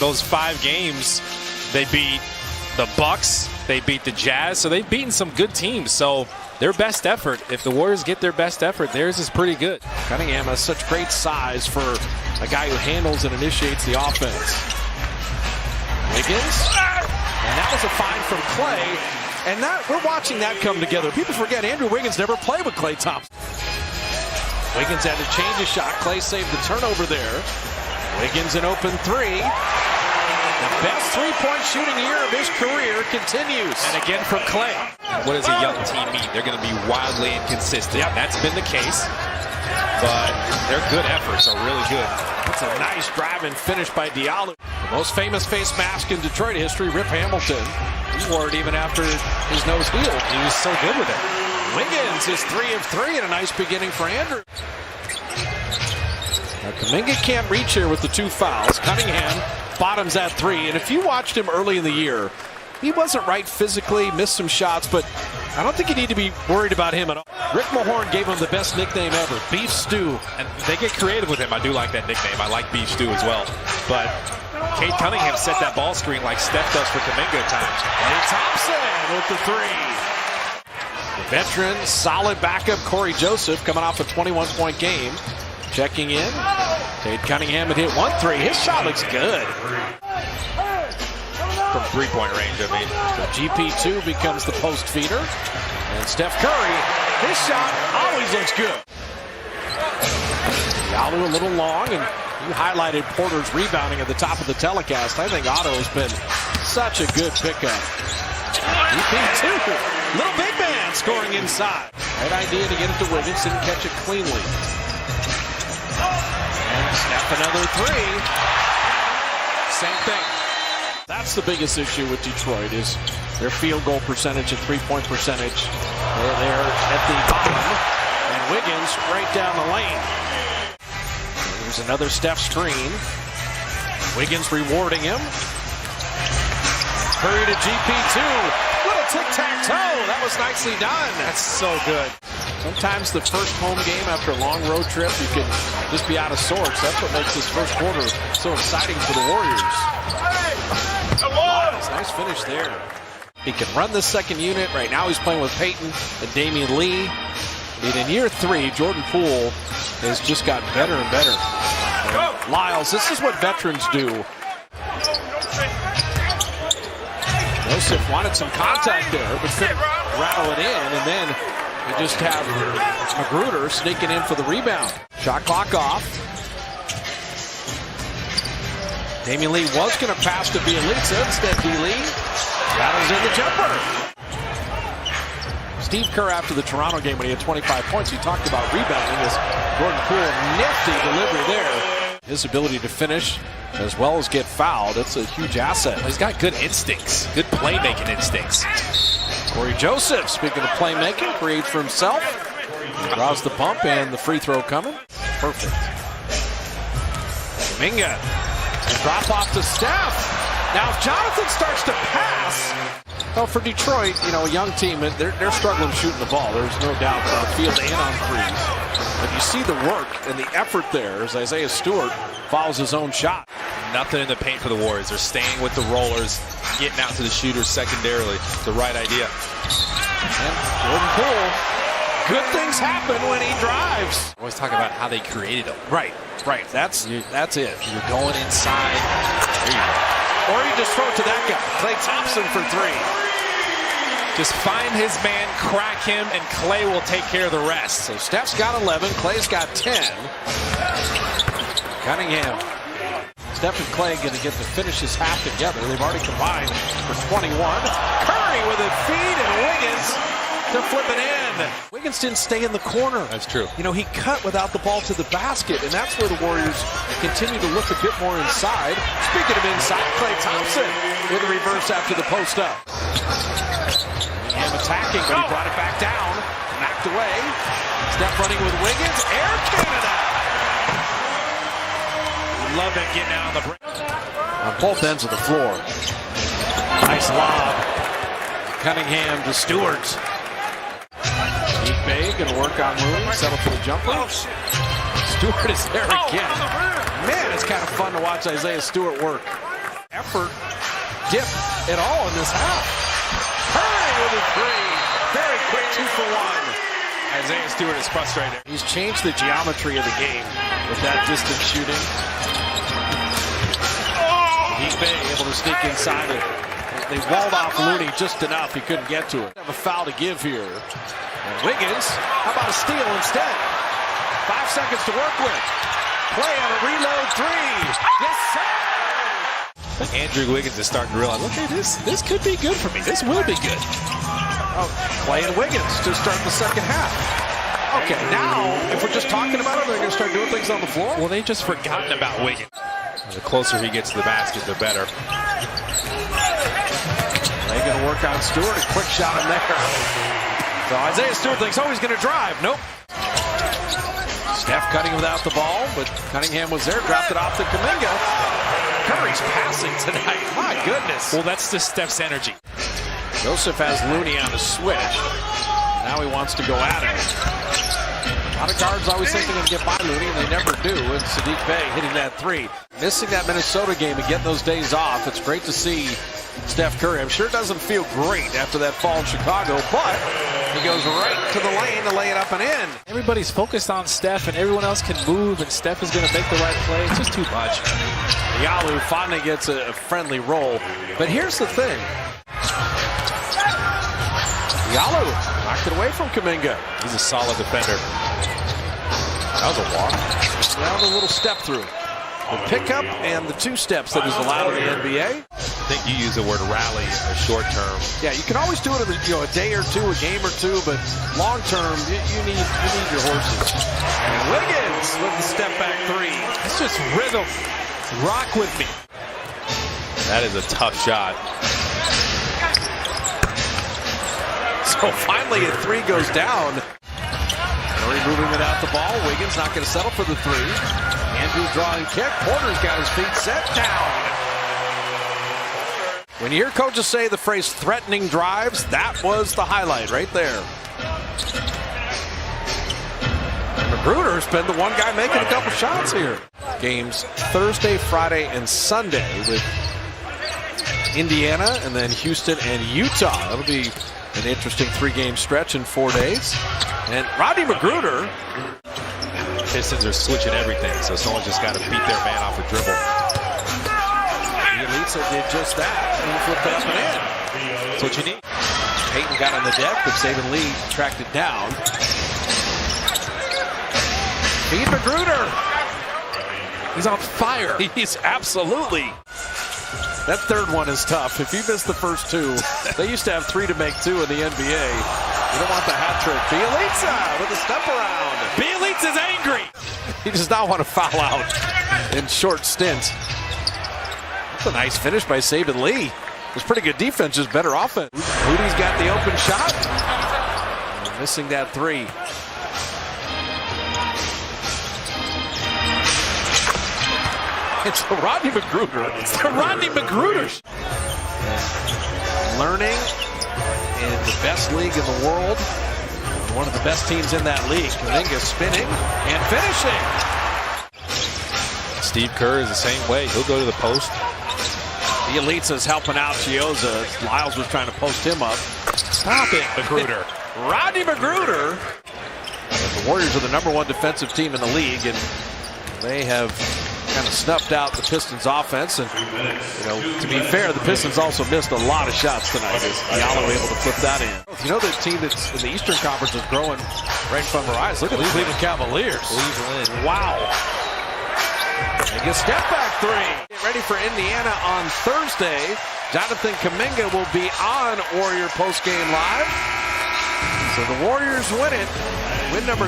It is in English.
those 5 games, they beat the Bucks, they beat the Jazz, so they've beaten some good teams. So their best effort, if the Warriors get their best effort, theirs is pretty good. Cunningham has such great size for a guy who handles and initiates the offense. Wiggins, and that was a find from Clay, and we're watching that come together. People forget Andrew Wiggins never played with Klay Thompson. Wiggins had to change his shot. Clay saved the turnover there. Wiggins an open 3. The best three-point shooting year of his career continues. And again from Clay. What does a young team mean? They're going to be wildly inconsistent. Yep. That's been the case. But their good efforts are really good. That's a nice drive and finish by Diallo. The most famous face mask in Detroit history, Rip Hamilton. He wore it even after his nose healed. He was so good with it. Wiggins is 3 of 3 and a nice beginning for Andrew. Now, Kuminga can't reach here with the 2 fouls. Cunningham bottoms at 3. And if you watched him early in the year, he wasn't right physically, missed some shots, but I don't think you need to be worried about him at all. Rick Mahorn gave him the best nickname ever, Beef Stew. And they get creative with him. I do like that nickname. I like Beef Stew as well. But Cade Cunningham set that ball screen like Steph does for Kuminga at times. And Thompson with the 3. The veteran, solid backup Corey Joseph coming off a 21-point game. Checking in. Cade Cunningham had hit 1-3. His shot looks good. From 3-point range, I mean. So GP2 becomes the post feeder. And Steph Curry, his shot always looks good. Diallo a little long, and you highlighted Porter's rebounding at the top of the telecast. I think Otto has been such a good pickup. GP2. Little big man scoring inside. Right idea to get it to Wiggins, didn't catch it cleanly. And Steph another 3. Same thing. That's the biggest issue with Detroit is their field goal percentage and 3-point percentage. They're at the bottom. And Wiggins right down the lane. There's another Steph screen. Wiggins rewarding him. Curry to GP2. Little tic-tac-toe. That was nicely done. That's so good. Sometimes the first home game after a long road trip, you can just be out of sorts. That's what makes this first quarter so exciting for the Warriors. Nice finish there. He can run the second unit. Right now he's playing with Peyton and Damian Lee. And in year 3, Jordan Poole has just gotten better and better. And Lyles, this is what veterans do. Joseph wanted some contact there, but couldn't rattle it in. And then you just have Magruder sneaking in for the rebound. Shot clock off. Damian Lee was going to pass to Bielitsa. Instead, D-Lee battles in the jumper. Steve Kerr, after the Toronto game when he had 25 points, he talked about rebounding as Jordan Poole, nifty delivery there. His ability to finish as well as get fouled, it's a huge asset. He's got good instincts, good playmaking instincts. Corey Joseph, speaking of playmaking, creates for himself. Draws the pump and the free throw coming. Perfect. Kuminga. Drop off to Steph. Now if Jonathan starts to pass, well, for Detroit, you know, a young team, they're struggling shooting the ball. There's no doubt on the field and on threes. But you see the work and the effort there as Isaiah Stewart fouls his own shot. Nothing in the paint for the Warriors. They're staying with the rollers, getting out to the shooters secondarily. The right idea. And Jordan Poole, good things happen when he drives. Always talk about how they created them. Right. That's it. You're going inside. There you go. Or you just throw it to that guy, Klay Thompson for 3. Just find his man, crack him, and Klay will take care of the rest. So Steph's got 11, Klay's got 10. Cunningham. Steph and Klay going to get to finish this half together. They've already combined for 21. Curry with a feed and Wiggins to flip it in. Wiggins didn't stay in the corner. That's true. You know, he cut without the ball to the basket, and that's where the Warriors continue to look a bit more inside. Speaking of inside, Klay Thompson with a reverse after the post up. Cunningham attacking, but he brought it back down. Knocked away. Steph running with Wiggins. Air Canada. Love it getting out on the break. On both ends of the floor. Nice lob. Cunningham to Stewart. Deep Bay going to work on Mooney. Settle for the jumper. Stewart is there again. Man, it's kind of fun to watch Isaiah Stewart work. effort dip at all in this half. Curry with a three. Very quick 2 for 1. Isaiah Stewart is frustrated. He's changed the geometry of the game with that distance shooting. Heat Bay able to sneak inside it. They walled off Looney just enough. He couldn't get to it. Have a foul to give here. And Wiggins, how about a steal instead? 5 seconds to work with. Play on a reload three. Yes, sir! Andrew Wiggins is starting to realize, okay, this could be good for me. This will be good. Oh, Clay and Wiggins to start the second half. Okay, now, if we're just talking about it, they're going to start doing things on the floor? Well, they've just forgotten about Wiggins. The closer he gets to the basket, the better. They're going to work on Stewart. A quick shot in there. So Isaiah Stewart thinks, oh, he's going to drive. Nope. Steph cutting without the ball, but Cunningham was there, dropped it off to Kuminga. Curry's passing tonight. My goodness. Well, that's just Steph's energy. Joseph has Looney on a switch. Now he wants to go at him. A lot of guards always think they're going to get by Looney, and they never do. And Saddiq Bey hitting that three. Missing that Minnesota game and getting those days off. It's great to see Steph Curry. I'm sure it doesn't feel great after that fall in Chicago, but he goes right to the lane to lay it up and in. Everybody's focused on Steph, and everyone else can move, and Steph is going to make the right play. It's just too much. Yalu finally gets a friendly roll. But here's the thing. Yalu knocked it away from Kuminga. He's a solid defender. That was a walk. Now the little step through. The pickup and the 2 steps that is allowed in the NBA. I think you use the word rally in the short term. Yeah, you can always do it in a day or two, a game or two, but long term, you need your horses. And Wiggins with the step back three. It's just rhythm. Rock with me. That is a tough shot. So finally a three goes down. Curry moving without the ball. Wiggins not going to settle for the three. Andrew drawing kick. Porter's got his feet set down. When you hear coaches say the phrase threatening drives, that was the highlight right there. Magruder's been the one guy making a couple shots here. Games Thursday, Friday, and Sunday with Indiana and then Houston and Utah. That'll be an interesting 3-game stretch in 4 days. And Rodney Magruder. Pistons are switching everything, so someone just got to beat their man off a dribble. Elitza did just that. He flipped it up and in. That's what you need. Payton got on the deck, but Saban Lee tracked it down. Feed Magruder. He's on fire. He's absolutely. That third one is tough. If you miss the first 2, they used to have 3 to make 2 in the NBA. You don't want the hat trick. Bielitsa with a step around. Bielitsa's angry. He does not want to foul out in short stint. That's a nice finish by Saban Lee. It was pretty good defense, just better offense. Moody's got the open shot. And missing that 3. It's the Rodney Magruder. It's the Rodney Magruder. Learning in the best league in the world. One of the best teams in that league. Kuminga spinning and finishing. Steve Kerr is the same way. He'll go to the post. Bielitsa's helping out Chioza. Lyles was trying to post him up. Stop it, Magruder. Rodney Magruder. The Warriors are the #1 defensive team in the league, and they have kind of snuffed out the Pistons offense. And, to be fair, the Pistons also missed a lot of shots tonight. Diallo able to flip that in. You know, the team that's in the Eastern Conference is growing right in front of our eyes. Look at the Cleveland Cavaliers. Cleveland. Wow. They get step back 3. Get ready for Indiana on Thursday. Jonathan Kuminga will be on Warrior Postgame Live. So the Warriors win it. Win number